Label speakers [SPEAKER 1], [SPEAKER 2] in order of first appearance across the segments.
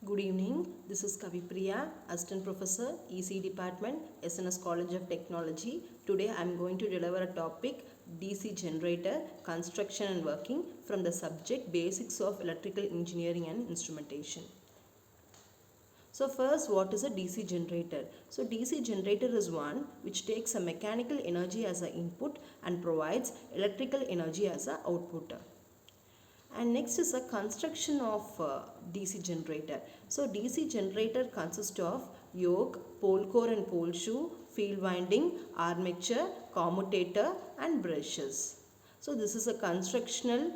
[SPEAKER 1] Good evening. This is Kavi Priya, Assistant Professor, EC Department, SNS College of Technology. Today I am going to deliver a topic DC generator, construction and working from the subject Basics of Electrical Engineering and Instrumentation. So first, what is a DC generator? So DC generator is one which takes a mechanical energy as an input and provides electrical energy as an output. And next is a construction of DC generator. So DC generator consists of yoke, pole core and pole shoe, field winding, armature, commutator and brushes. So this is a constructional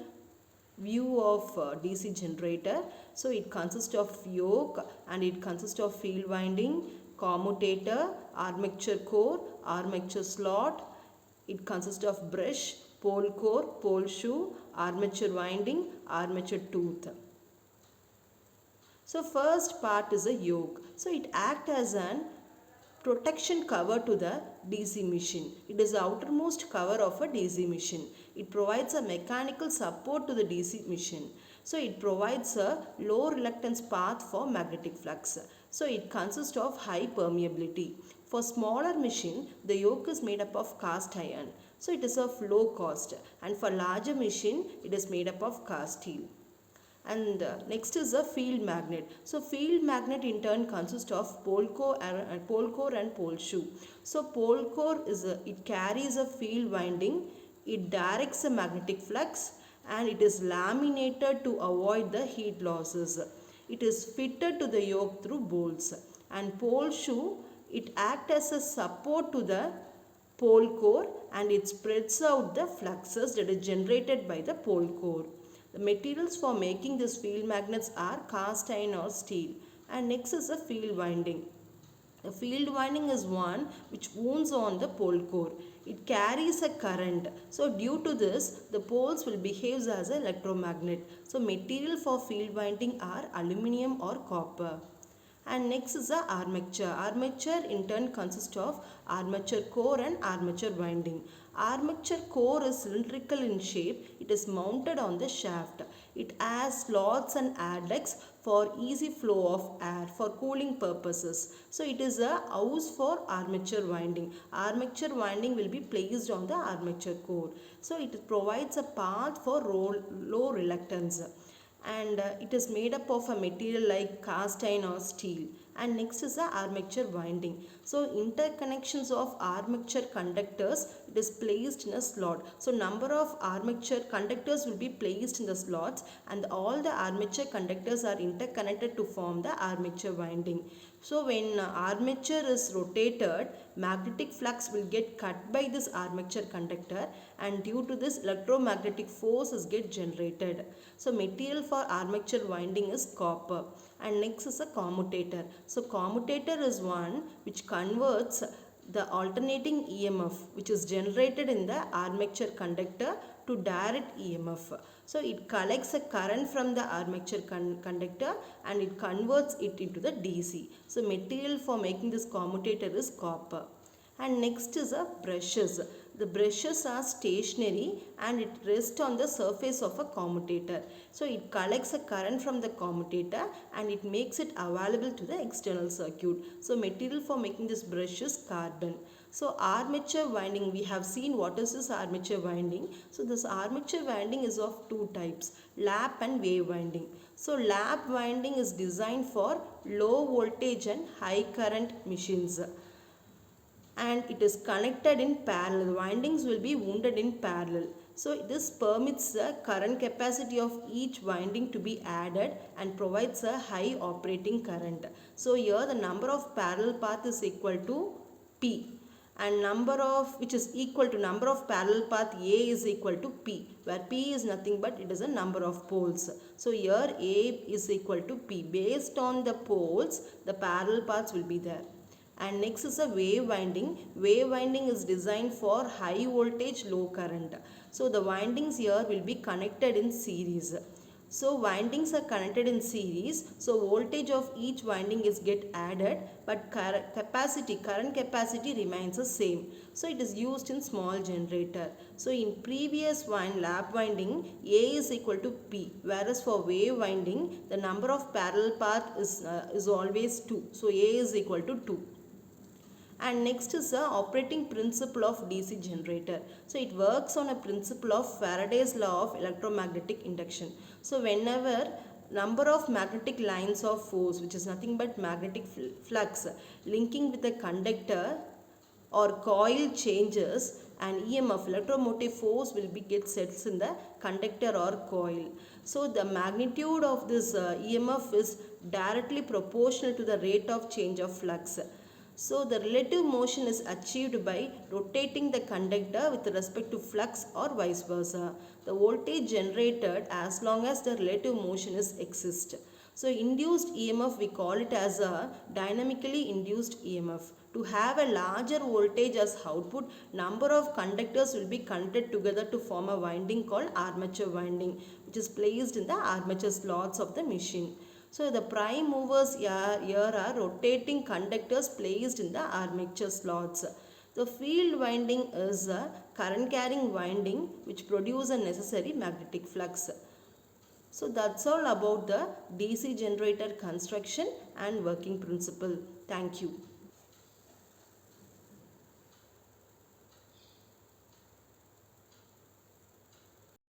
[SPEAKER 1] view of DC generator. So it consists of yoke and it consists of field winding, commutator, armature core, armature slot. It consists of brush, pole core, pole shoe, armature winding, armature tooth. So first part is a yoke. So it acts as an protection cover to the DC machine. It is the outermost cover of a DC machine. It provides a mechanical support to the DC machine. So it provides a low reluctance path for magnetic flux. So it consists of high permeability. For smaller machine, the yoke is made up of cast iron. So it is of low cost, and for larger machine, it is made up of cast steel. And next is a field magnet. So field magnet in turn consists of pole core and pole shoe. So pole core it carries a field winding, it directs a magnetic flux, and it is laminated to avoid the heat losses. It is fitted to the yoke through bolts. And pole shoe, it acts as a support to the pole core and it spreads out the fluxes that is generated by the pole core. The materials for making these field magnets are cast iron or steel. And next is a field winding. The field winding is one which wounds on the pole core. It carries a current. So due to this, the poles will behave as an electromagnet. So material for field winding are aluminium or copper. And next is the armature. Armature in turn consists of armature core and armature winding. Armature core is cylindrical in shape. It is mounted on the shaft. It has slots and air ducts for easy flow of air for cooling purposes. So it is a house for armature winding. Armature winding will be placed on the armature core. So it provides a path for low reluctance. And it is made up of a material like cast iron or steel. And next is the armature winding. So interconnections of armature conductors, it is placed in a slot. So number of armature conductors will be placed in the slots and all the armature conductors are interconnected to form the armature winding. So when armature is rotated, magnetic flux will get cut by this armature conductor and due to this electromagnetic forces get generated. So material for armature winding is copper. And next is a commutator. So commutator is one which converts the alternating EMF which is generated in the armature conductor to direct EMF. So it collects a current from the armature conductor and it converts it into the DC. So material for making this commutator is copper. And next is a brushes. The brushes are stationary and it rests on the surface of a commutator. So it collects a current from the commutator and it makes it available to the external circuit. So material for making this brush is carbon. So armature winding, we have seen what is this armature winding. So this armature winding is of two types, lap and wave winding. So lap winding is designed for low voltage and high current machines. And it is connected in parallel. The windings will be wounded in parallel. So this permits the current capacity of each winding to be added and provides a high operating current. So here the number of parallel path is equal to P and number of which is equal to number of parallel path A is equal to P, where P is nothing but it is a number of poles. So here A is equal to P. Based on the poles, the parallel paths will be there. And next is a wave winding. Wave winding is designed for high voltage, low current. So the windings here will be connected in series. So windings are connected in series. So voltage of each winding is get added, but current capacity remains the same. So it is used in small generator. So in previous lap winding, A is equal to P, whereas for wave winding, the number of parallel path is always 2. So A is equal to 2. And next is the operating principle of DC generator. So it works on a principle of Faraday's law of electromagnetic induction. So whenever number of magnetic lines of force, which is nothing but magnetic flux, linking with a conductor or coil changes, and EMF, electromotive force, will be get sets in the conductor or coil. So the magnitude of this EMF is directly proportional to the rate of change of flux. So the relative motion is achieved by rotating the conductor with respect to flux or vice versa. The voltage generated as long as the relative motion is exist. So induced EMF, we call it as a dynamically induced EMF. To have a larger voltage as output, number of conductors will be connected together to form a winding called armature winding, which is placed in the armature slots of the machine. So the prime movers here are rotating conductors placed in the armature slots. The field winding is a current carrying winding which produce a necessary magnetic flux. So that's all about the DC generator construction and working principle. Thank you.